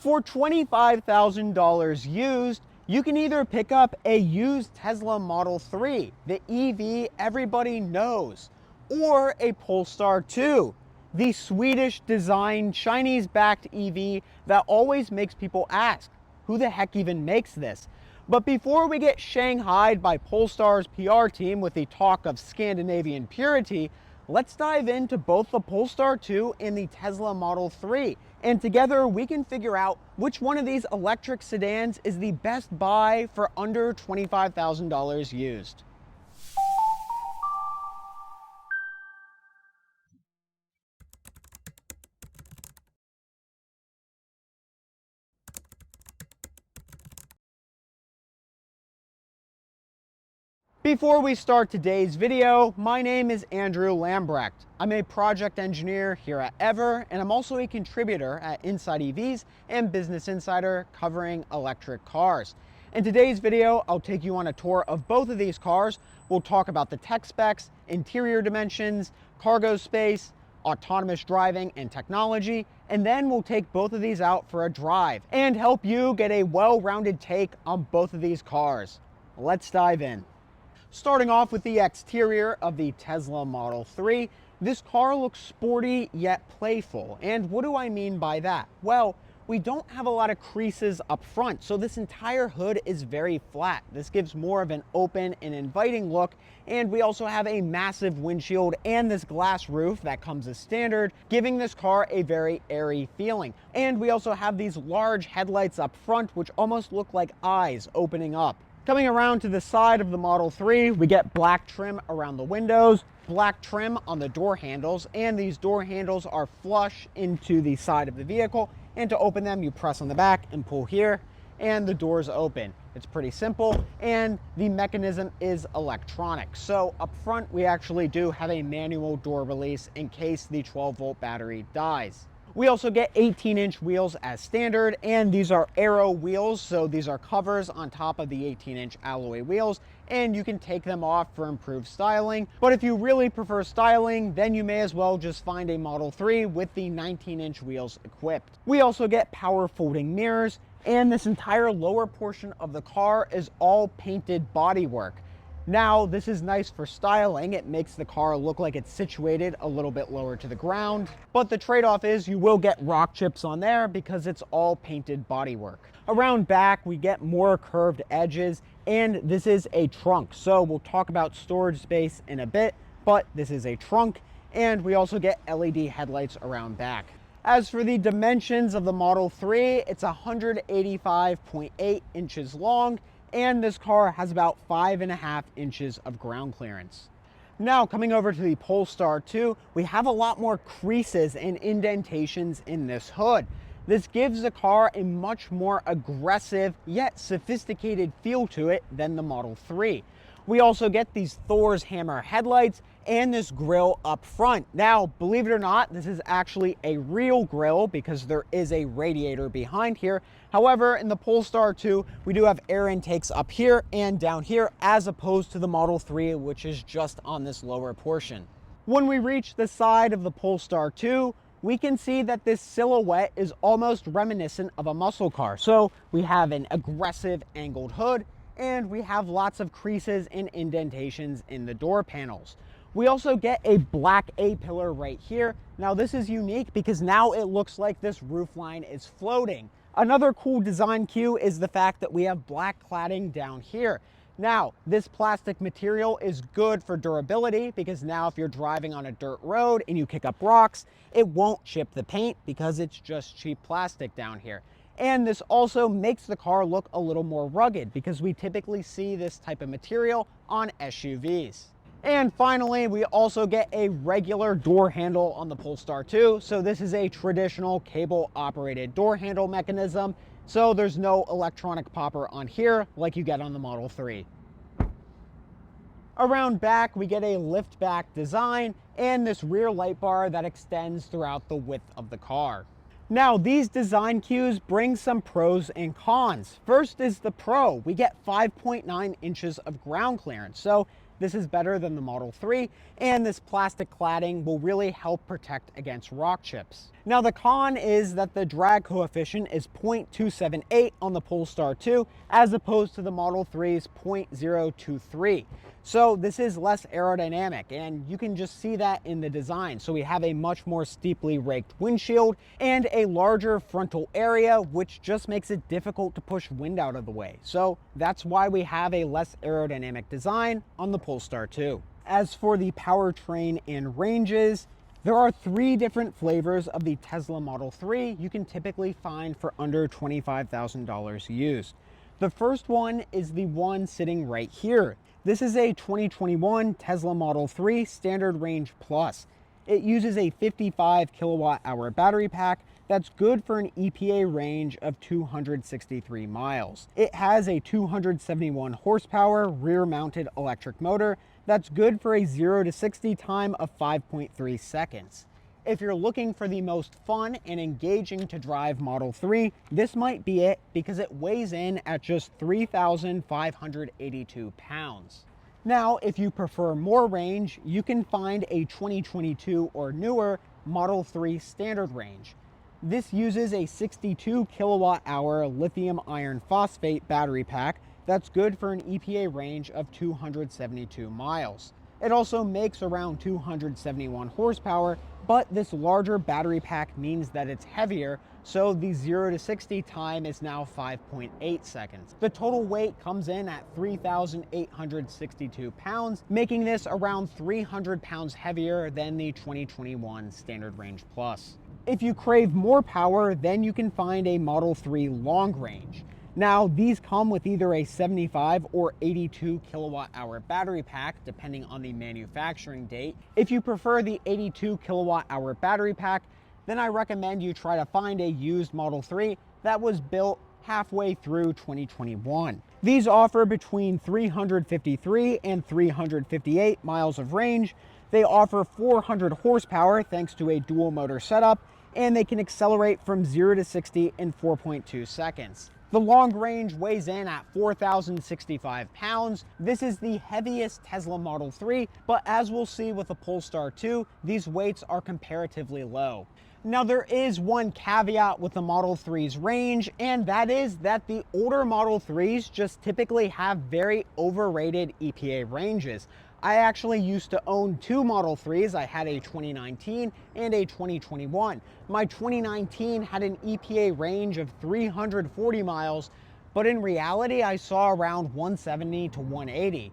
For $25,000 used, you can either pick up a used Tesla Model 3, the EV everybody knows, or a Polestar 2, the Swedish designed Chinese backed EV that always makes people ask, who the heck even makes this? But before we get shanghaied by Polestar's PR team with the talk of Scandinavian purity, let's dive into both the Polestar 2 and the Tesla Model 3. And together we can figure out which one of these electric sedans is the best buy for under $25,000 used. Before we start today's video, my name is Andrew Lambrecht. I'm a project engineer here at Ever, and I'm also a contributor at Inside EVs and Business Insider covering electric cars. In today's video, I'll take you on a tour of both of these cars. We'll talk about the tech specs, interior dimensions, cargo space, autonomous driving and technology, and then we'll take both of these out for a drive and help you get a well-rounded take on both of these cars. Let's dive in. Starting off with the exterior of the Tesla Model 3, this car looks sporty yet playful. And what do I mean by that? Well, we don't have a lot of creases up front, so this entire hood is very flat. This gives more of an open and inviting look, and we also have a massive windshield and this glass roof that comes as standard, giving this car a very airy feeling. And we also have these large headlights up front, which almost look like eyes opening up. Coming around to the side of the Model 3, we get black trim around the windows, black trim on the door handles, and these door handles are flush into the side of the vehicle. And to open them, you press on the back and pull here, and the doors open. It's pretty simple, and the mechanism is electronic. So up front, we actually do have a manual door release in case the 12-volt battery dies. We also get 18-inch wheels as standard, and these are aero wheels, so these are covers on top of the 18-inch alloy wheels, and you can take them off for improved styling. But if you really prefer styling, then you may as well just find a Model 3 with the 19-inch wheels equipped. We also get power folding mirrors, and this entire lower portion of the car is all painted bodywork. Now, this is nice for styling. It makes the car look like it's situated a little bit lower to the ground. But the trade-off is you will get rock chips on there because it's all painted bodywork. Around back, we get more curved edges, and this is a trunk. So we'll talk about storage space in a bit, but this is a trunk, and we also get LED headlights around back. As for the dimensions of the Model 3, it's 185.8 inches long, and this car has about 5.5 inches of ground clearance. Now, coming over to the Polestar 2, we have a lot more creases and indentations in this hood. This gives the car a much more aggressive yet sophisticated feel to it than the Model 3. We also get these Thor's hammer headlights and this grille up front. Now, believe it or not, this is actually a real grille because there is a radiator behind here. However, in the Polestar 2, we do have air intakes up here and down here, as opposed to the Model 3, which is just on this lower portion. When we reach the side of the Polestar 2, we can see that this silhouette is almost reminiscent of a muscle car. So we have an aggressive angled hood, and we have lots of creases and indentations in the door panels. We also get a black A-pillar right here. Now this is unique because now it looks like this roofline is floating. Another cool design cue is the fact that we have black cladding down here. Now, this plastic material is good for durability because now if you're driving on a dirt road and you kick up rocks, it won't chip the paint because it's just cheap plastic down here. And this also makes the car look a little more rugged because we typically see this type of material on SUVs. And finally, we also get a regular door handle on the Polestar 2. So this is a traditional cable operated door handle mechanism. So there's no electronic popper on here like you get on the Model 3. Around back, we get a lift back design and this rear light bar that extends throughout the width of the car. Now, these design cues bring some pros and cons. First is the pro. We get 5.9 inches of ground clearance. So This is better than the Model 3, and this plastic cladding will really help protect against rock chips. Now the con is that the drag coefficient is 0.278 on the Polestar 2 as opposed to the Model 3's 0.023. So this is less aerodynamic, and you can just see that in the design. So we have a much more steeply raked windshield and a larger frontal area, which just makes it difficult to push wind out of the way. So that's why we have a less aerodynamic design on the Polestar 2. As for the powertrain and ranges, there are 3 different flavors of the Tesla Model 3 you can typically find for under $25,000 used. The first one is the one sitting right here. This is a 2021 Tesla Model 3 Standard Range Plus. It uses a 55 kilowatt hour battery pack that's good for an EPA range of 263 miles. It has a 271 horsepower rear mounted electric motor that's good for a 0 to 60 time of 5.3 seconds. If you're looking for the most fun and engaging to drive Model 3, this might be it because it weighs in at just 3,582 pounds. Now, if you prefer more range, you can find a 2022 or newer Model 3 Standard Range. This uses a 62 kilowatt hour lithium iron phosphate battery pack that's good for an EPA range of 272 miles. It also makes around 271 horsepower, but this larger battery pack means that it's heavier, so the 0 to 60 time is now 5.8 seconds. The total weight comes in at 3,862 pounds, making this around 300 pounds heavier than the 2021 Standard Range Plus. If you crave more power, then you can find a Model 3 Long Range. Now, these come with either a 75 or 82 kilowatt hour battery pack, depending on the manufacturing date. If you prefer the 82 kilowatt hour battery pack, then I recommend you try to find a used Model 3 that was built halfway through 2021. These offer between 353 and 358 miles of range. They offer 400 horsepower thanks to a dual motor setup, and they can accelerate from 0 to 60 in 4.2 seconds. The long range weighs in at 4,065 pounds. This is the heaviest Tesla Model 3, but as we'll see with the Polestar 2, these weights are comparatively low. Now, there is one caveat with the Model 3's range, and that is that the older Model 3s just typically have very overrated EPA ranges. I actually used to own 2 Model 3s. I had a 2019 and a 2021. My 2019 had an EPA range of 340 miles, but in reality, I saw around 170 to 180.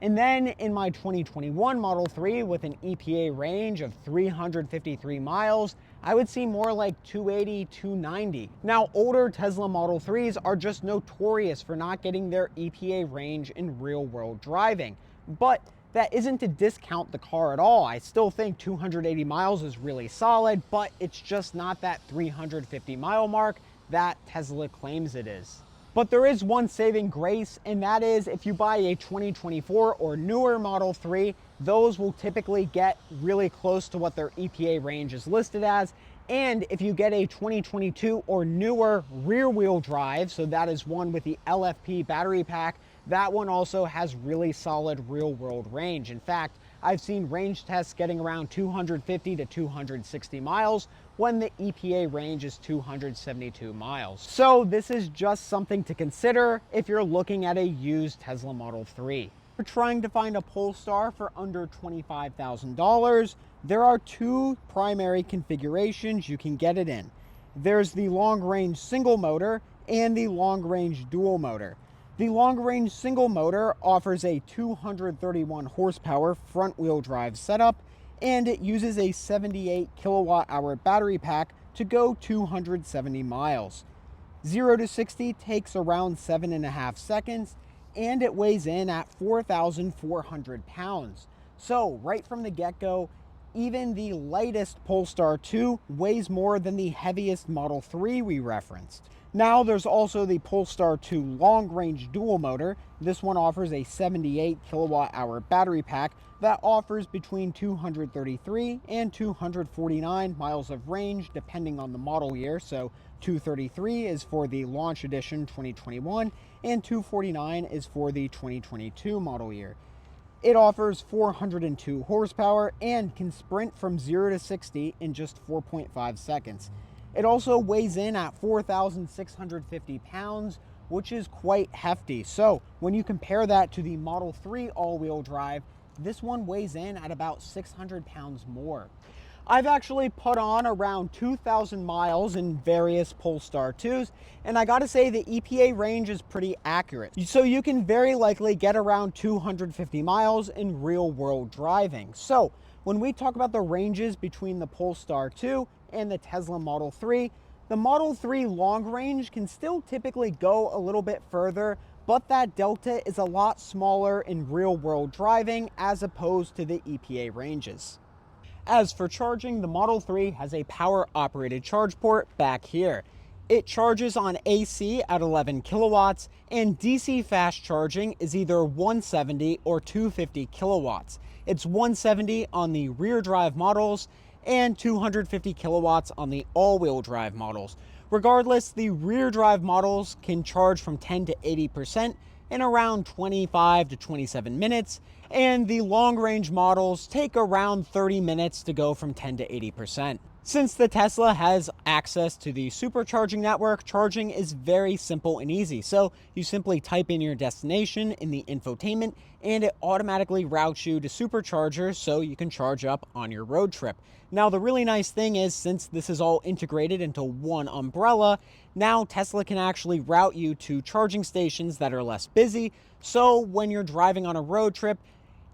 And then in my 2021 Model 3 with an EPA range of 353 miles, I would see more like 280, 290. Now, older Tesla Model 3s are just notorious for not getting their EPA range in real-world driving. But that isn't to discount the car at all. I still think 280 miles is really solid, but it's just not that 350 mile mark that Tesla claims it is. But there is one saving grace, and that is if you buy a 2024 or newer Model 3, those will typically get really close to what their EPA range is listed as. And if you get a 2022 or newer rear-wheel drive, so that is one with the LFP battery pack, that one also has really solid real-world range. In fact, I've seen range tests getting around 250 to 260 miles when the EPA range is 272 miles. So this is just something to consider if you're looking at a used Tesla Model 3. If you're trying to find a Polestar for under $25,000, there are 2 primary configurations you can get it in. There's the long-range single motor and the long-range dual motor. The long-range single motor offers a 231 horsepower front-wheel drive setup, and it uses a 78 kilowatt hour battery pack to go 270 miles. 0 to 60 takes around 7.5 seconds, and it weighs in at 4,400 pounds. So right from the get-go, even the lightest Polestar 2 weighs more than the heaviest Model 3 we referenced. Now there's also the Polestar 2 long-range dual motor. This one offers a 78 kilowatt hour battery pack that offers between 233 and 249 miles of range depending on the model year. So 233 is for the launch edition 2021 and 249 is for the 2022 model year. It offers 402 horsepower and can sprint from 0 to 60 in just 4.5 seconds. It also weighs in at 4,650 pounds, which is quite hefty. So when you compare that to the Model 3 all-wheel drive, this one weighs in at about 600 pounds more. I've actually put on around 2,000 miles in various Polestar 2s, and I gotta say the EPA range is pretty accurate. So you can very likely get around 250 miles in real world driving. So when we talk about the ranges between the Polestar 2 and the Tesla Model 3, the Model 3 long range can still typically go a little bit further, but that delta is a lot smaller in real world driving as opposed to the EPA ranges. As for charging, the Model 3 has a power operated charge port back here. It charges on AC at 11 kilowatts, and DC fast charging is either 170 or 250 kilowatts. It's 170 on the rear drive models and 250 kilowatts on the all-wheel drive models. Regardless, the rear drive models can charge from 10 to 80% in around 25 to 27 minutes, and the long-range models take around 30 minutes to go from 10 to 80%. Since the Tesla has access to the supercharging network, charging is very simple and easy. So you simply type in your destination in the infotainment and it automatically routes you to superchargers so you can charge up on your road trip. Now, the really nice thing is, since this is all integrated into one umbrella, now Tesla can actually route you to charging stations that are less busy. So when you're driving on a road trip,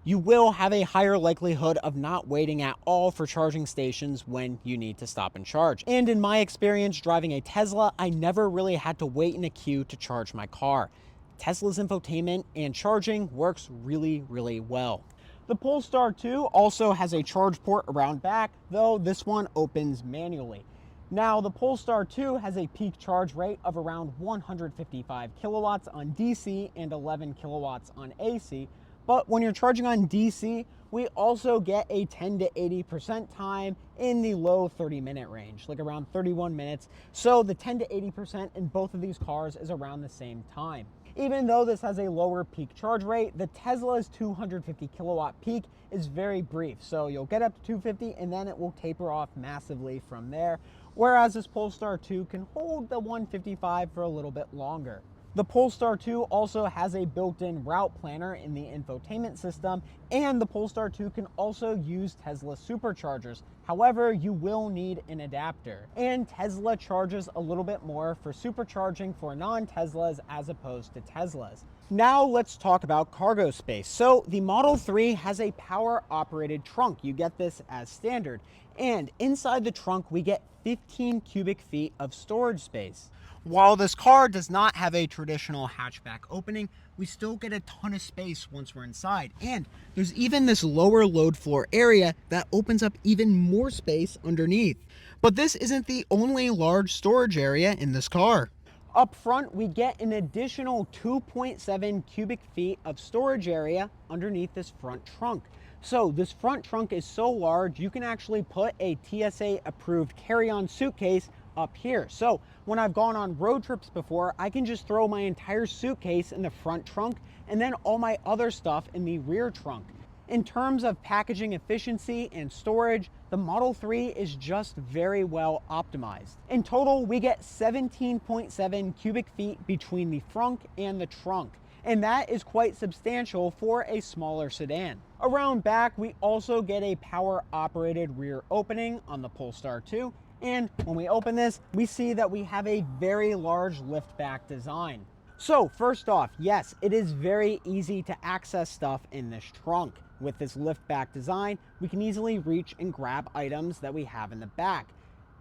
you will have a higher likelihood of not waiting at all for charging stations when you need to stop and charge. And in my experience driving a Tesla, I never really had to wait in a queue to charge my car. Tesla's infotainment and charging works really, really well. The Polestar 2 also has a charge port around back, though this one opens manually. Now, the Polestar 2 has a peak charge rate of around 155 kilowatts on DC and 11 kilowatts on AC. But when you're charging on DC, we also get a 10 to 80% time in the low 30-minute range, like around 31 minutes. So the 10 to 80% in both of these cars is around the same time. Even though this has a lower peak charge rate, the Tesla's 250 kilowatt peak is very brief. So you'll get up to 250 and then it will taper off massively from there. Whereas this Polestar 2 can hold the 155 for a little bit longer. The Polestar 2 also has a built-in route planner in the infotainment system, and the Polestar 2 can also use Tesla superchargers. However, you will need an adapter. And Tesla charges a little bit more for supercharging for non-Teslas as opposed to Teslas. Now let's talk about cargo space. So the Model 3 has a power-operated trunk. You get this as standard. And inside the trunk, we get 15 cubic feet of storage space. While this car does not have a traditional hatchback opening, we still get a ton of space once we're inside. And there's even this lower load floor area that opens up even more space underneath. But this isn't the only large storage area in this car. Up front, we get an additional 2.7 cubic feet of storage area underneath this front trunk. So this front trunk is so large, you can actually put a TSA approved carry-on suitcase up here. So when I've gone on road trips before, I can just throw my entire suitcase in the front trunk and then all my other stuff in the rear trunk. In terms of packaging efficiency and storage, the Model 3 is just very well optimized. In total, we get 17.7 cubic feet between the front and the trunk, and that is quite substantial for a smaller sedan. Around back, we also get a power-operated rear opening on the Polestar 2, and when we open this, we see that we have a very large lift-back design. So first off, yes, it is very easy to access stuff in this trunk. With this lift-back design, we can easily reach and grab items that we have in the back.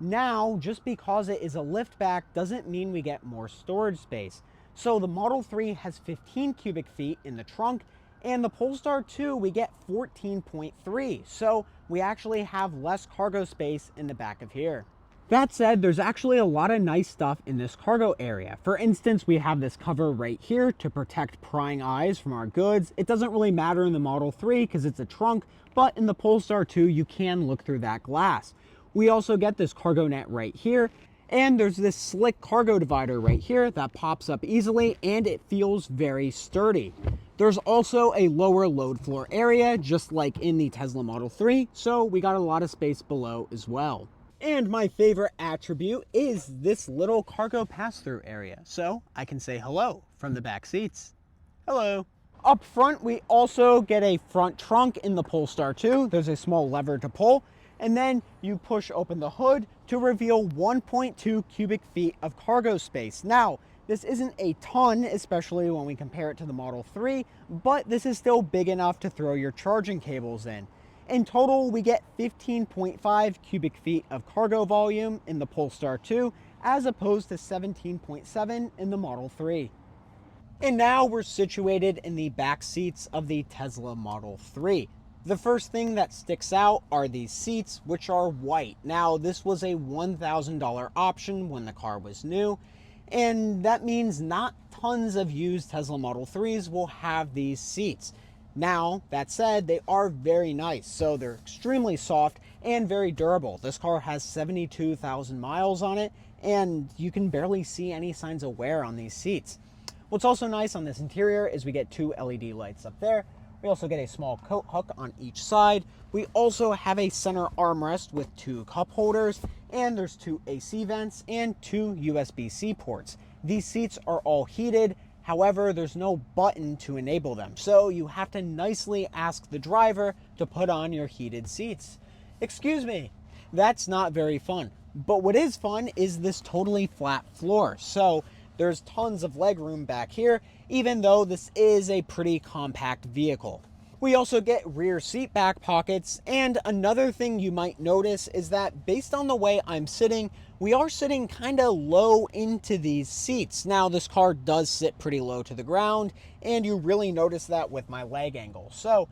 Now, just because it is a lift-back doesn't mean we get more storage space. So the Model 3 has 15 cubic feet in the trunk, and the Polestar 2, we get 14.3. So we actually have less cargo space in the back of here. That said, there's actually a lot of nice stuff in this cargo area. For instance, we have this cover right here to protect prying eyes from our goods. It doesn't really matter in the Model 3 because it's a trunk, but in the Polestar 2, you can look through that glass. We also get this cargo net right here, and there's this slick cargo divider right here that pops up easily, and it feels very sturdy. There's also a lower load floor area, just like in the Tesla Model 3, so we got a lot of space below as well. And my favorite attribute is this little cargo pass-through area, so I can say hello from the back seats. Hello. Up front, we also get a front trunk in the Polestar 2. There's a small lever to pull, and then you push open the hood to reveal 1.2 cubic feet of cargo space. Now, this isn't a ton, especially when we compare it to the Model 3, but this is still big enough to throw your charging cables in. In total, we get 15.5 cubic feet of cargo volume in the Polestar 2, as opposed to 17.7 in the Model 3. And now we're situated in the back seats of the Tesla Model 3. The first thing that sticks out are these seats, which are white. Now, this was a $1,000 option when the car was new, and that means not tons of used Tesla Model 3s will have these seats. Now, that said, they are very nice, so they're extremely soft and very durable. This car has 72,000 miles on it, and you can barely see any signs of wear on these seats. What's also nice on this interior is we get two LED lights up there. We also get a small coat hook on each side. We also have a center armrest with two cup holders, and there's two AC vents and two USB-C ports. These seats are all heated. However, there's no button to enable them, so you have to nicely ask the driver to put on your heated seats. Excuse me, that's not very fun. But what is fun is this totally flat floor. So there's tons of leg room back here, even though this is a pretty compact vehicle. We also get rear seat back pockets, and another thing you might notice is that based on the way I'm sitting, we are sitting kind of low into these seats. Now, this car does sit pretty low to the ground, and you really notice that with my leg angle. So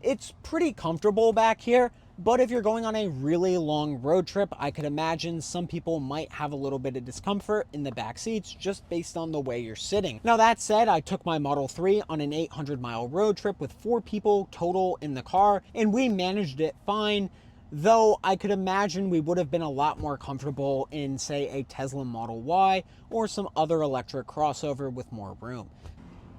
it's pretty comfortable back here. But if you're going on a really long road trip, I could imagine some people might have a little bit of discomfort in the back seats just based on the way you're sitting. Now, that said, I took my Model 3 on an 800-mile road trip with 4 people total in the car, and we managed it fine, though I could imagine we would have been a lot more comfortable in, say, a Tesla Model Y or some other electric crossover with more room.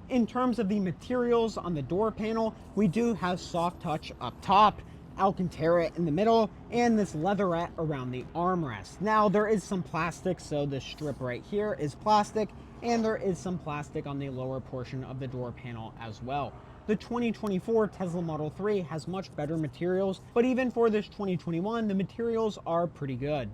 In terms of the materials on the door panel, we do have soft touch up top, Alcantara in the middle, and this leatherette around the armrest. Now, there is some plastic, so this strip right here is plastic, and there is some plastic on the lower portion of the door panel as well. The 2024 Tesla Model 3 has much better materials, but even for this 2021, the materials are pretty good.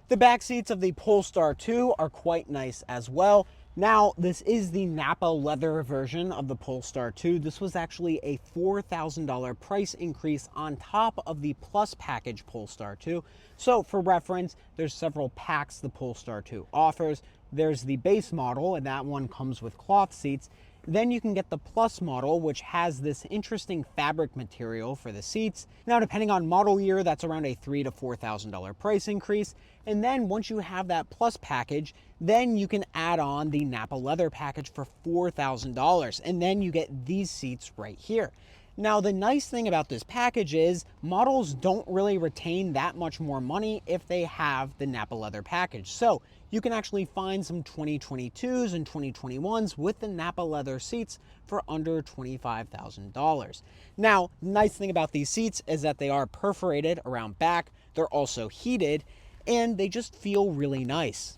The back seats of the Polestar 2 are quite nice as well. Now, this is the Napa leather version of the Polestar 2. This was actually a $4,000 price increase on top of the Plus package Polestar 2. So for reference, there's several packs the Polestar 2 offers. There's the base model, and that one comes with cloth seats. Then you can get the Plus model, which has this interesting fabric material for the seats. Now, depending on model year, that's around a $3,000 to $4,000 price increase. And then once you have that Plus package, then you can add on the Napa leather package for $4,000. And then you get these seats right here. Now, the nice thing about this package is models don't really retain that much more money if they have the Napa leather package. So you can actually find some 2022s and 2021s with the Napa leather seats for under $25,000. Now, the nice thing about these seats is that they are perforated around back. They're also heated, and they just feel really nice.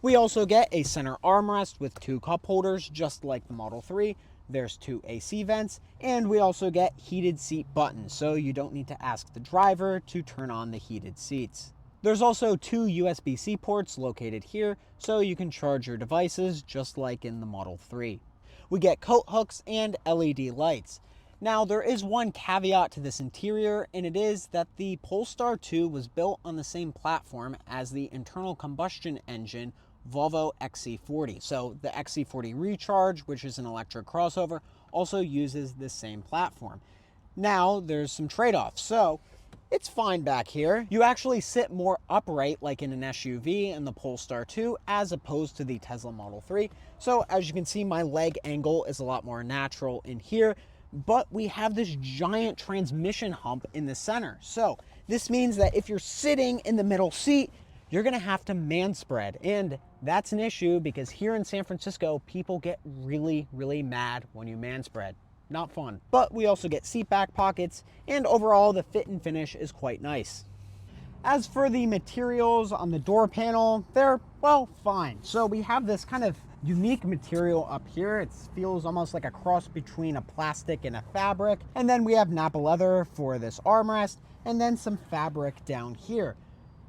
We also get a center armrest with two cup holders, just like the Model 3. There's two AC vents, and we also get heated seat buttons, so you don't need to ask the driver to turn on the heated seats. There's also two USB-C ports located here, so you can charge your devices just like in the Model 3. We get coat hooks and LED lights. Now, there is one caveat to this interior, and it is that the Polestar 2 was built on the same platform as the internal combustion engine Volvo XC40. So the XC40 Recharge, which is an electric crossover, also uses this same platform. Now, there's some trade-offs. So it's fine back here. You actually sit more upright like in an SUV in the Polestar 2 as opposed to the Tesla Model 3. So as you can see, my leg angle is a lot more natural in here, but we have this giant transmission hump in the center. So this means that if you're sitting in the middle seat, you're gonna have to man spread, and that's an issue because here in San Francisco, people get really, really mad when you man spread. not fun. But we also get seat back pockets, and overall the fit and finish is quite nice. As for the materials on the door panel, they're, well, fine. So we have this kind of unique material up here. It feels almost like a cross between a plastic and a fabric. And then we have Napa leather for this armrest, and then some fabric down here.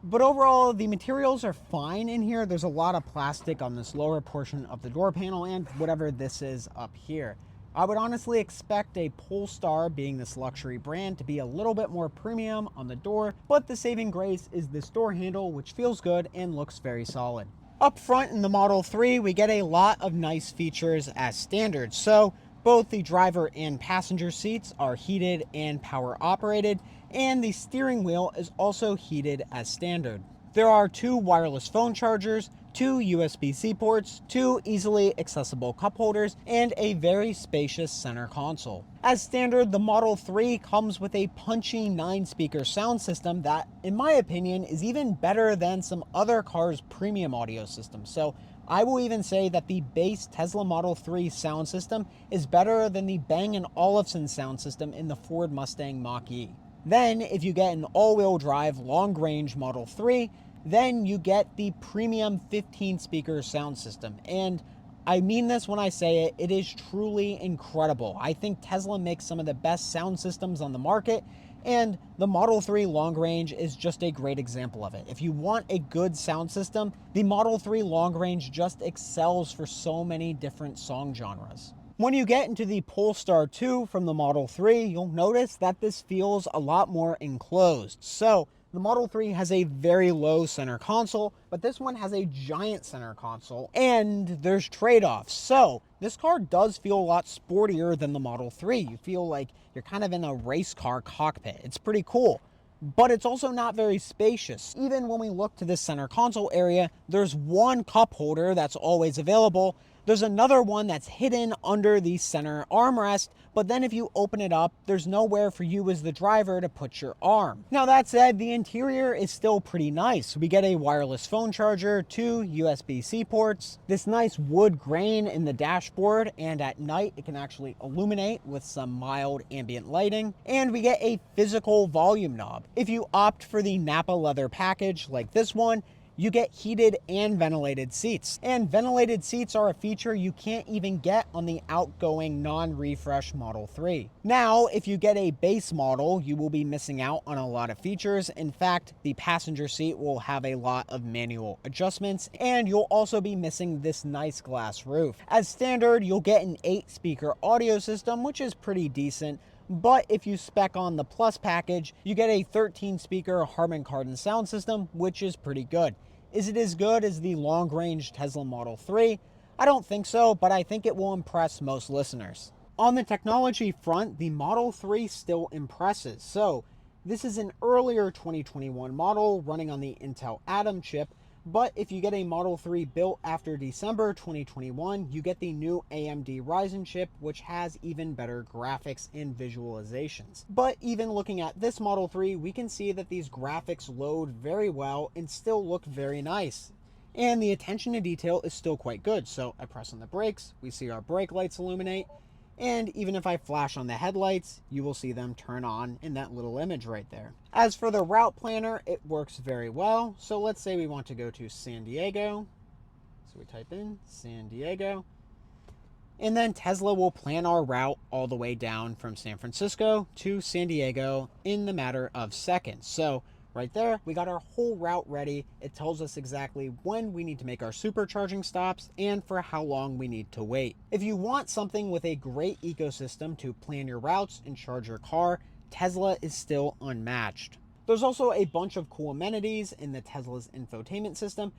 But overall, the materials are fine in here. There's a lot of plastic on this lower portion of the door panel and whatever this is up here. I would honestly expect a Polestar, being this luxury brand, to be a little bit more premium on the door, but the saving grace is this door handle, which feels good and looks very solid. Up front in the Model 3, we get a lot of nice features as standard. So both the driver and passenger seats are heated and power operated, and the steering wheel is also heated as standard. There are 2 wireless phone chargers, 2 USB-C ports, 2 easily accessible cup holders, and a very spacious center console. As standard, the Model 3 comes with a punchy 9-speaker sound system that, in my opinion, is even better than some other cars' premium audio systems. So I will even say that the base Tesla Model 3 sound system is better than the Bang & Olufsen sound system in the Ford Mustang Mach-E. Then, if you get an all-wheel drive long-range Model 3, then you get the premium 15-speaker sound system. And I mean this when I say it, it is truly incredible. I think Tesla makes some of the best sound systems on the market, and the Model 3 long range is just a great example of it. If you want a good sound system, the Model 3 long range just excels for so many different song genres. When you get into the Polestar 2 from the Model 3, you'll notice that this feels a lot more enclosed. So the Model 3 has a very low center console, but this one has a giant center console, and there's trade-offs. So this car does feel a lot sportier than the Model 3. You feel like you're kind of in a race car cockpit. It's pretty cool, but it's also not very spacious. Even when we look to this center console area, there's one cup holder that's always available. There's another one that's hidden under the center armrest, but then if you open it up, there's nowhere for you as the driver to put your arm. Now that said, the interior is still pretty nice. We get a wireless phone charger, 2 USB-C ports, this nice wood grain in the dashboard, and at night it can actually illuminate with some mild ambient lighting, and we get a physical volume knob. If you opt for the Napa leather package like this one, you get heated and ventilated seats. And ventilated seats are a feature you can't even get on the outgoing non-refresh Model 3. Now, if you get a base model, you will be missing out on a lot of features. In fact, the passenger seat will have a lot of manual adjustments, and you'll also be missing this nice glass roof. As standard, you'll get an 8-speaker audio system, which is pretty decent. But if you spec on the Plus package, you get a 13-speaker Harman Kardon sound system, which is pretty good. Is it as good as the long-range Tesla Model 3? I don't think so, but I think it will impress most listeners. On the technology front, the Model 3 still impresses. So this is an earlier 2021 model running on the Intel Atom chip, but if you get a Model 3 built after December 2021, you get the new AMD Ryzen chip, which has even better graphics and visualizations. But even looking at this Model 3, we can see that these graphics load very well and still look very nice. And the attention to detail is still quite good. So I press on the brakes, we see our brake lights illuminate, and even if I flash on the headlights, you will see them turn on in that little image right there. As for the route planner, it works very well. So let's say we want to go to San Diego. So we type in San Diego. And then Tesla will plan our route all the way down from San Francisco to San Diego in the matter of seconds. So right there, we got our whole route ready. It tells us exactly when we need to make our supercharging stops and for how long we need to wait. If you want something with a great ecosystem to plan your routes and charge your car, Tesla is still unmatched. There's also a bunch of cool amenities in the Tesla's infotainment system.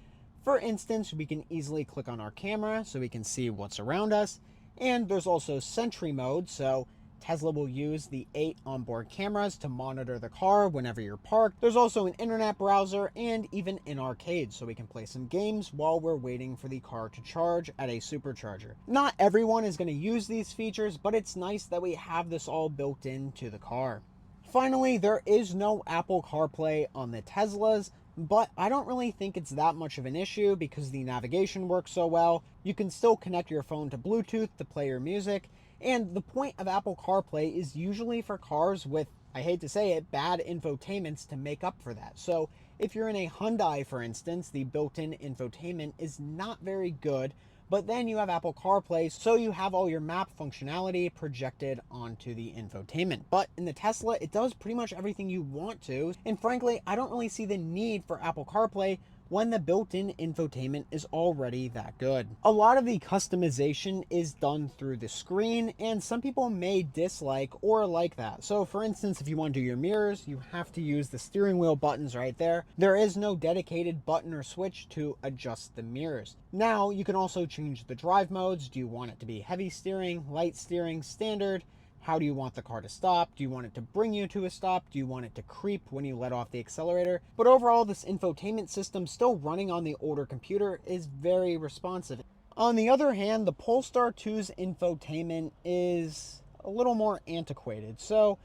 For instance, we can easily click on our camera so we can see what's around us. And there's also Sentry mode, so Tesla will use the 8 onboard cameras to monitor the car whenever you're parked. There's also an internet browser and even an arcade, so we can play some games while we're waiting for the car to charge at a supercharger. Not everyone is going to use these features, but it's nice that we have this all built into the car. Finally, there is no Apple CarPlay on the Teslas, but I don't really think it's that much of an issue because the navigation works so well. You can still connect your phone to Bluetooth to play your music, And the point of Apple CarPlay is usually for cars with, I hate to say it, bad infotainments to make up for that. So if you're in a Hyundai, for instance, the built-in infotainment is not very good, but then you have Apple CarPlay, so you have all your map functionality projected onto the infotainment. But in the Tesla, it does pretty much everything you want to. And frankly, I don't really see the need for Apple CarPlay when the built-in infotainment is already that good. A lot of the customization is done through the screen, and some people may dislike or like that. So for instance, if you want to do your mirrors, you have to use the steering wheel buttons right there. There is no dedicated button or switch to adjust the mirrors. Now, you can also change the drive modes. Do you want it to be heavy steering, light steering, standard? How do you want the car to stop? Do you want it to bring you to a stop? Do you want it to creep when you let off the accelerator? But overall, this infotainment system still running on the older computer is very responsive. On the other hand, the Polestar 2's infotainment is a little more antiquated. So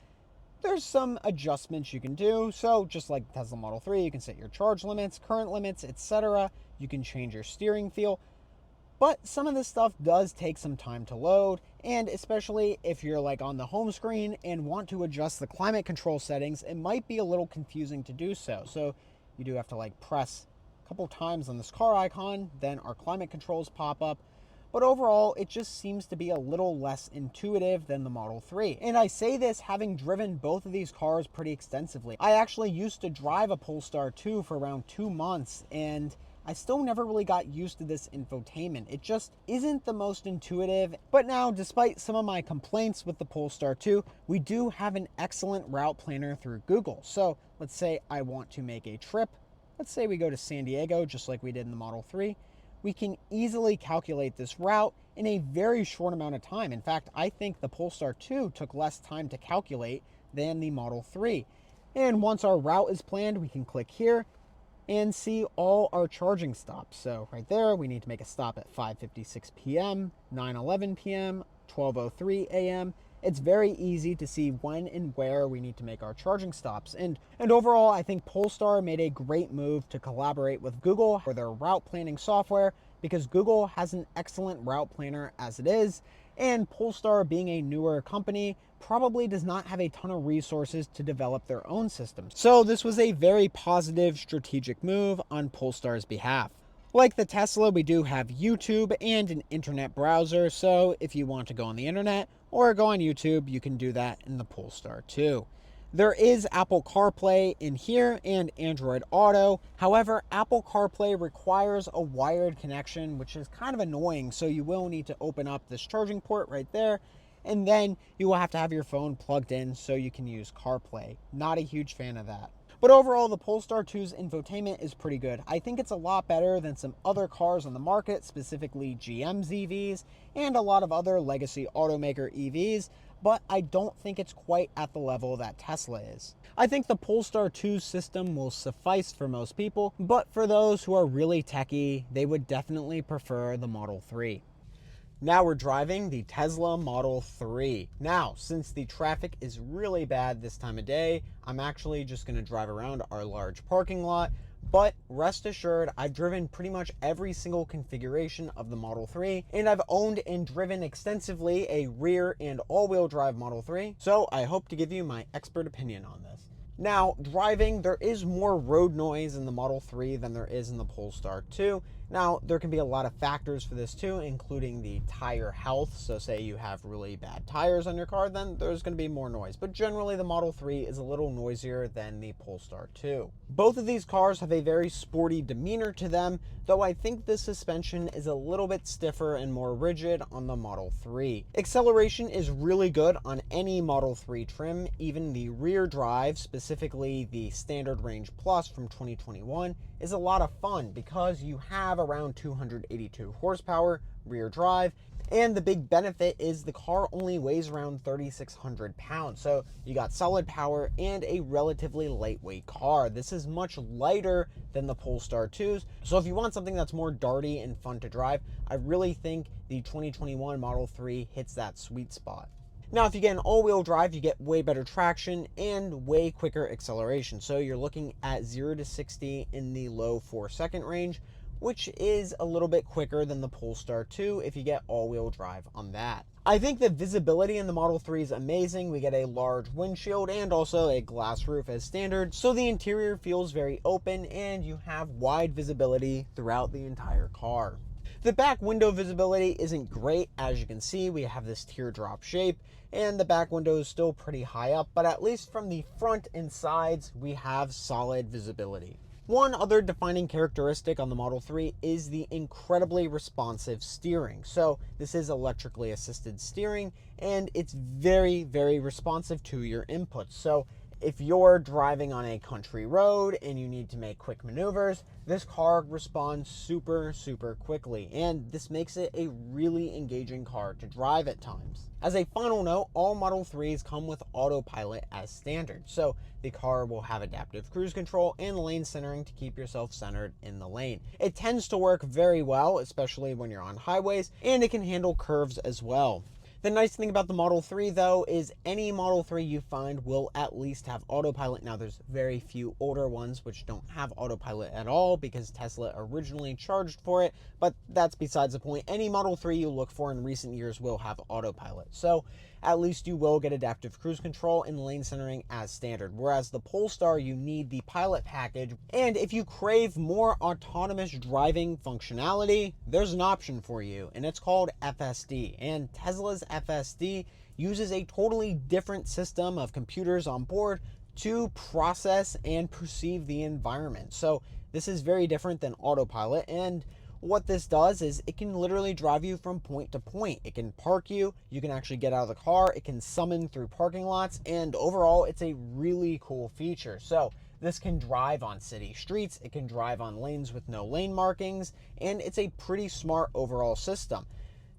there's some adjustments you can do. So just like Tesla Model 3, you can set your charge limits, current limits, etc. You can change your steering feel. But some of this stuff does take some time to load, and especially if you're like on the home screen and want to adjust the climate control settings, it might be a little confusing to do so. So you do have to like press a couple times on this car icon, then our climate controls pop up. But overall, it just seems to be a little less intuitive than the Model 3. And I say this having driven both of these cars pretty extensively. I actually used to drive a Polestar 2 for around 2 months, and I still never really got used to this infotainment. It just isn't the most intuitive. But now, despite some of my complaints with the Polestar 2, we do have an excellent route planner through Google. So let's say I want to make a trip. Let's say we go to San Diego, just like we did in the Model 3. We can easily calculate this route in a very short amount of time. In fact, I think the Polestar 2 took less time to calculate than the Model 3. And once our route is planned, we can click here and see all our charging stops. So right there, we need to make a stop at 5:56 p.m., 9:11 p.m., 12:03 a.m. It's very easy to see when and where we need to make our charging stops. And overall, I think Polestar made a great move to collaborate with Google for their route planning software, because Google has an excellent route planner as it is, and Polestar, being a newer company, probably does not have a ton of resources to develop their own systems. So this was a very positive strategic move on Polestar's behalf. Like the Tesla, we do have YouTube and an internet browser, so if you want to go on the internet or go on YouTube, you can do that in the Polestar 2. There is Apple CarPlay in here and Android Auto. However, Apple CarPlay requires a wired connection, which is kind of annoying, so you will need to open up this charging port right there, and then you will have to have your phone plugged in so you can use CarPlay. Not a huge fan of that. But overall, the Polestar 2's infotainment is pretty good. I think it's a lot better than some other cars on the market, specifically GM's EVs and a lot of other legacy automaker EVs, but I don't think it's quite at the level that Tesla is. I think the Polestar 2 system will suffice for most people, but for those who are really techie, they would definitely prefer the Model 3. Now we're driving the Tesla Model 3. Now, since the traffic is really bad this time of day, I'm actually just going to drive around our large parking lot. But rest assured, I've driven pretty much every single configuration of the Model 3, and I've owned and driven extensively a rear and all-wheel drive Model 3, so I hope to give you my expert opinion on this. Now, driving, there is more road noise in the Model 3 than there is in the Polestar 2. Now, there can be a lot of factors for this too, including the tire health. So say you have really bad tires on your car, then there's going to be more noise. But generally, the Model 3 is a little noisier than the Polestar 2. Both of these cars have a very sporty demeanor to them, though I think the suspension is a little bit stiffer and more rigid on the Model 3. Acceleration is really good on any Model 3 trim. Even the rear drive, specifically the Standard Range Plus from 2021, is a lot of fun because you have around 282 horsepower rear drive, and the big benefit is the car only weighs around 3,600 pounds. So you got solid power and a relatively lightweight car. This is much lighter than the Polestar 2s. So if you want something that's more darty and fun to drive, I really think the 2021 Model 3 hits that sweet spot. Now, if you get an all-wheel drive, you get way better traction and way quicker acceleration. So you're looking at 0 to 60 in the low 4-second range, which is a little bit quicker than the Polestar 2 if you get all-wheel drive on that. I think the visibility in the Model 3 is amazing. We get a large windshield and also a glass roof as standard, so the interior feels very open and you have wide visibility throughout the entire car. The back window visibility isn't great. As you can see, we have this teardrop shape and the back window is still pretty high up, but at least from the front and sides, we have solid visibility. One other defining characteristic on the Model 3 is the incredibly responsive steering. So this is electrically assisted steering and it's very, very responsive to your inputs. So if you're driving on a country road and you need to make quick maneuvers, this car responds super quickly, and this makes it a really engaging car to drive at times. As a final note, all Model 3s come with autopilot as standard, so the car will have adaptive cruise control and lane centering to keep yourself centered in the lane. It tends to work very well, especially when you're on highways, and it can handle curves as well. The nice thing about the Model 3 though is any Model 3 you find will at least have autopilot. Now there's very few older ones which don't have autopilot at all because Tesla originally charged for it, but that's besides the point. Any Model 3 you look for in recent years will have autopilot. So at least you will get adaptive cruise control and lane centering as standard. Whereas the Polestar, you need the pilot package. And if you crave more autonomous driving functionality, there's an option for you, and it's called FSD. And Tesla's FSD uses a totally different system of computers on board to process and perceive the environment. So this is very different than autopilot, and what this does is it can literally drive you from point to point. It can park you, you can actually get out of the car, it can summon through parking lots, and overall it's a really cool feature. So this can drive on city streets, it can drive on lanes with no lane markings, and it's a pretty smart overall system.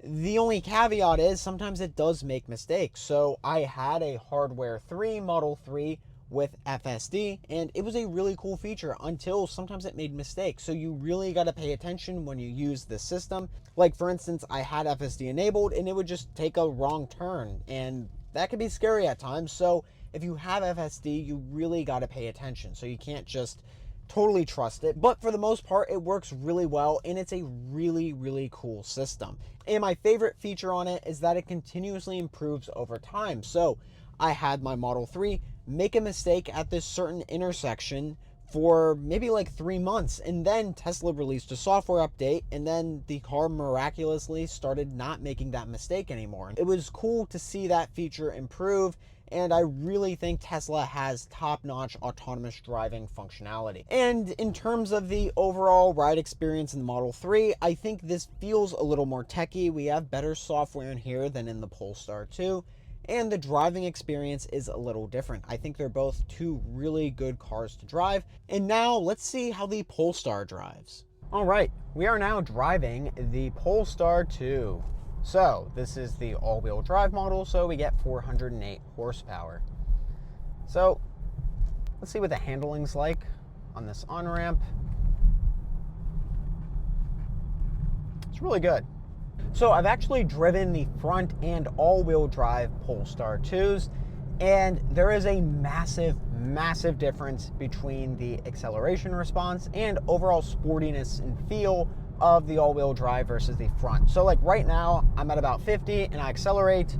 The only caveat is sometimes it does make mistakes. So I had a hardware 3 Model 3 with FSD, and it was a really cool feature until sometimes it made mistakes. So you really got to pay attention when you use this system. Like for instance, I had FSD enabled and it would just take a wrong turn, and that could be scary at times. So if you have FSD, you really got to pay attention. So you can't just totally trust it, but for the most part it works really well, and it's a really cool system. And my favorite feature on it is that it continuously improves over time. So I had my Model 3 make a mistake at this certain intersection for maybe like 3 months, and then Tesla released a software update, and then the car miraculously started not making that mistake anymore. It was cool to see that feature improve, and I really think Tesla has top-notch autonomous driving functionality. And in terms of the overall ride experience in the Model 3, I think this feels a little more techy. We have better software in here than in the Polestar 2. And the driving experience is a little different. I think they're both two really good cars to drive. And now let's see how the Polestar drives. All right, we are now driving the Polestar 2. So this is the all-wheel drive model, so we get 408 horsepower. So let's see what the handling's like on this on-ramp. It's really good. So I've actually driven the front and all-wheel drive Polestar 2s, and there is a massive difference between the acceleration response and overall sportiness and feel of the all-wheel drive versus the front. So like right now, I'm at about 50 and I accelerate.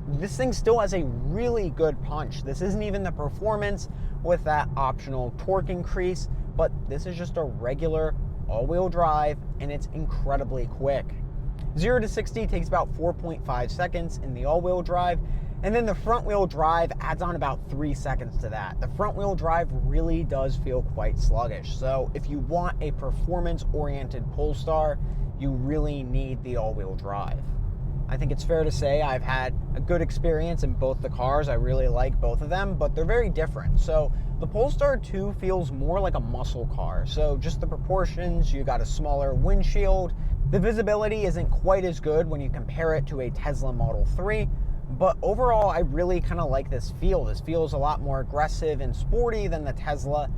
This thing still has a really good punch. This isn't even the performance with that optional torque increase, but this is just a regular all-wheel drive, and it's incredibly quick. 0 to 60 takes about 4.5 seconds in the all-wheel drive, and then the front-wheel drive adds on about 3 seconds to that. The front-wheel drive really does feel quite sluggish, so if you want a performance-oriented Polestar, you really need the all-wheel drive. I think it's fair to say I've had a good experience in both the cars. I really like both of them, but they're very different. So the Polestar 2 feels more like a muscle car. So just the proportions, you got a smaller windshield. The visibility isn't quite as good when you compare it to a Tesla Model 3, but overall I really kind of like this feel. This feels a lot more aggressive and sporty than the Tesla,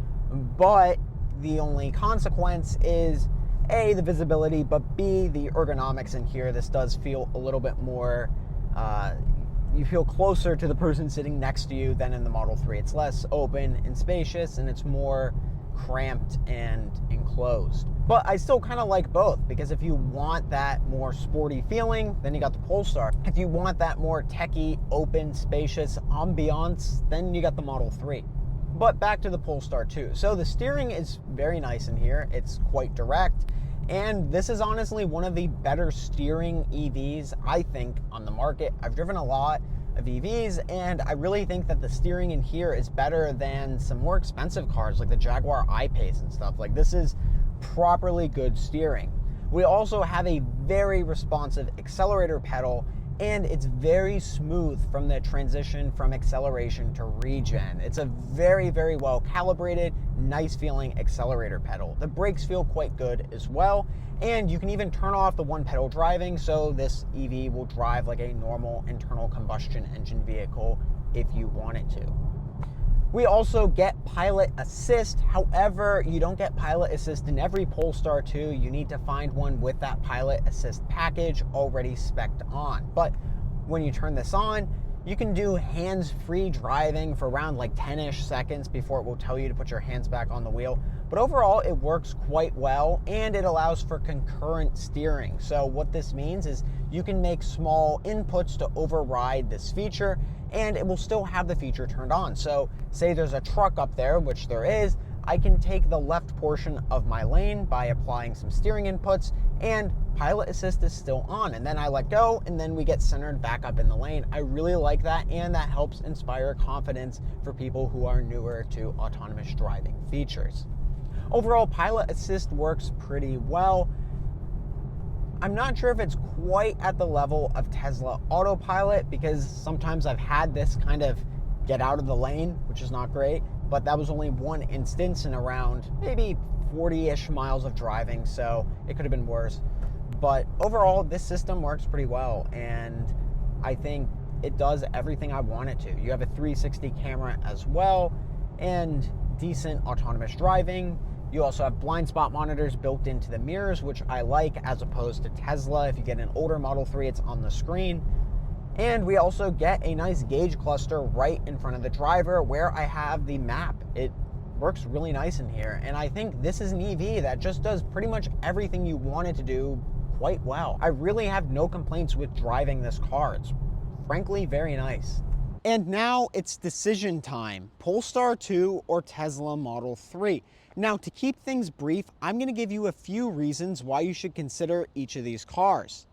but the only consequence is A, the visibility, but B, the ergonomics in here. This does feel a little bit more, you feel closer to the person sitting next to you than in the Model 3. It's less open and spacious, and it's more cramped and enclosed. But I still kind of like both, because if you want that more sporty feeling, then you got the Polestar. If you want that more techie, open, spacious ambiance, then you got the Model 3. But back to the Polestar 2. So the steering is very nice in here. It's quite direct. And this is honestly one of the better steering EVs, I think, on the market. I've driven a lot of EVs, and I really think that the steering in here is better than some more expensive cars like the Jaguar I-Pace and stuff. Like, this is properly good steering. We also have a very responsive accelerator pedal, and it's very smooth from the transition from acceleration to regen. It's a very, very well calibrated, nice feeling accelerator pedal. The brakes feel quite good as well, and you can even turn off the one pedal driving, so this EV will drive like a normal internal combustion engine vehicle if you want it to. We also get pilot assist. However, you don't get pilot assist in every Polestar 2. You need to find one with that pilot assist package already spec'd on. But when you turn this on, you can do hands-free driving for around like 10-ish seconds before it will tell you to put your hands back on the wheel. But overall, it works quite well, and it allows for concurrent steering. So what this means is you can make small inputs to override this feature, and it will still have the feature turned on. So say there's a truck up there, which there is, I can take the left portion of my lane by applying some steering inputs, and pilot assist is still on, and then I let go, and then we get centered back up in the lane. I really like that, and that helps inspire confidence for people who are newer to autonomous driving features. Overall, pilot assist works pretty well. I'm not sure if it's quite at the level of Tesla Autopilot, because sometimes I've had this kind of get out of the lane, which is not great, but that was only one instance in around maybe 40-ish miles of driving, so it could have been worse. But overall, this system works pretty well, and I think it does everything I want it to. You have a 360 camera as well, and decent autonomous driving. You also have blind spot monitors built into the mirrors, which I like, as opposed to Tesla. If you get an older Model 3, it's on the screen. And we also get a nice gauge cluster right in front of the driver where I have the map. It works really nice in here, and I think this is an EV that just does pretty much everything you want it to do quite well. I really have no complaints with driving this car. It's frankly very nice. And now it's decision time: Polestar 2 or Tesla Model 3. Now, to keep things brief, I'm going to give you a few reasons why you should consider each of these cars.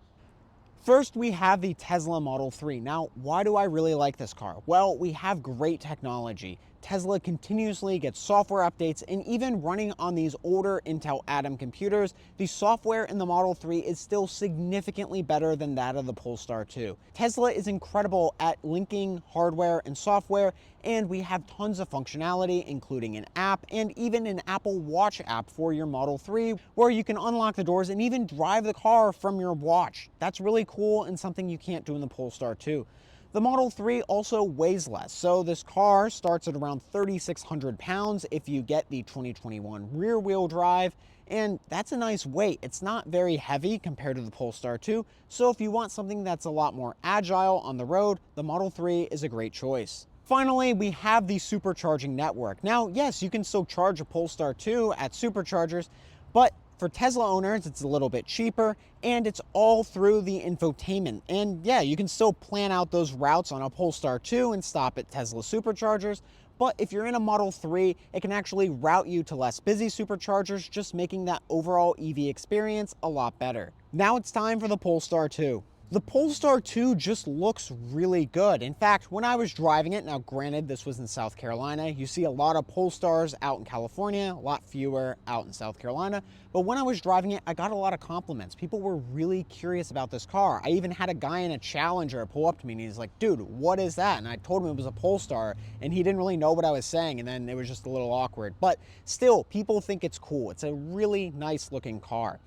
First, we have the Tesla Model 3. Now, why do I really like this car? Well, we have great technology. Tesla continuously gets software updates, and even running on these older Intel Atom computers, the software in the Model 3 is still significantly better than that of the Polestar 2. Tesla is incredible at linking hardware and software, and we have tons of functionality, including an app and even an Apple Watch app for your Model 3, where you can unlock the doors and even drive the car from your watch. That's really cool and something you can't do in the Polestar 2. The Model 3 also weighs less, so this car starts at around 3,600 pounds if you get the 2021 rear-wheel drive, and that's a nice weight. It's not very heavy compared to the Polestar 2, so if you want something that's a lot more agile on the road, the Model 3 is a great choice. Finally, we have the supercharging network. Now, yes, you can still charge a Polestar 2 at superchargers, but for Tesla owners, it's a little bit cheaper, and it's all through the infotainment. And yeah, you can still plan out those routes on a Polestar 2 and stop at Tesla superchargers, but if you're in a Model 3, it can actually route you to less busy superchargers, just making that overall EV experience a lot better. Now it's time for the Polestar 2. The Polestar 2 just looks really good. In fact, when I was driving it, now granted this was in South Carolina, you see a lot of Polestars out in California, a lot fewer out in South Carolina, but when I was driving it, I got a lot of compliments. People were really curious about this car. I even had a guy in a Challenger pull up to me and he's like, dude, what is that? And I told him it was a Polestar, and he didn't really know what I was saying, and then it was just a little awkward. But still, people think it's cool. It's a really nice looking car.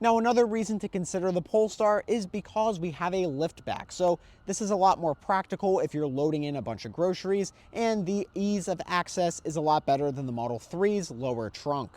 Now, another reason to consider the Polestar is because we have a liftback. So this is a lot more practical if you're loading in a bunch of groceries, and the ease of access is a lot better than the Model 3's lower trunk.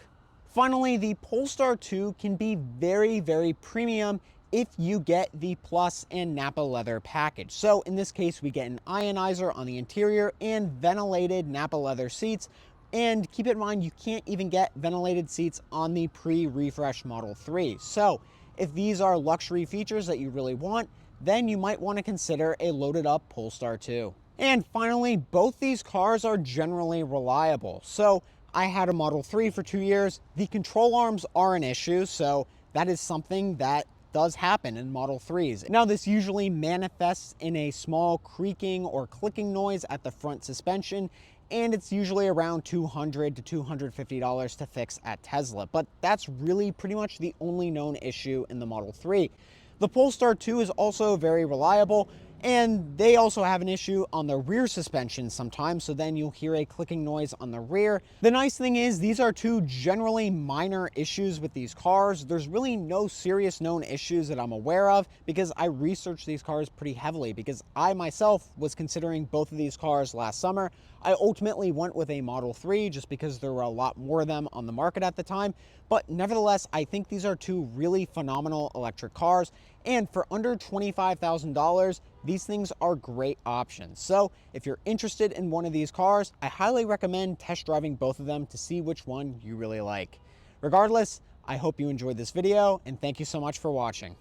Finally, the Polestar 2 can be very, very premium if you get the Plus and Nappa leather package. So in this case, we get an ionizer on the interior and ventilated Nappa leather seats, And keep in mind, you can't even get ventilated seats on the pre-refresh Model 3. So if these are luxury features that you really want, then you might want to consider a loaded up Polestar 2. And finally, both these cars are generally reliable. So I had a Model 3 for 2 years. The control arms are an issue, so that is something that does happen in Model 3s. Now, this usually manifests in a small creaking or clicking noise at the front suspension, and it's usually around $200 to $250 to fix at Tesla. But that's really pretty much the only known issue in the Model 3. The Polestar 2 is also very reliable, and they also have an issue on the rear suspension sometimes, so then you'll hear a clicking noise on the rear. The nice thing is these are two generally minor issues with these cars. There's really no serious known issues that I'm aware of because I researched these cars pretty heavily because I myself was considering both of these cars last summer. I ultimately went with a Model 3 just because there were a lot more of them on the market at the time. But nevertheless, I think these are two really phenomenal electric cars. And for under $25,000, these things are great options. So if you're interested in one of these cars, I highly recommend test driving both of them to see which one you really like. Regardless, I hope you enjoyed this video and thank you so much for watching.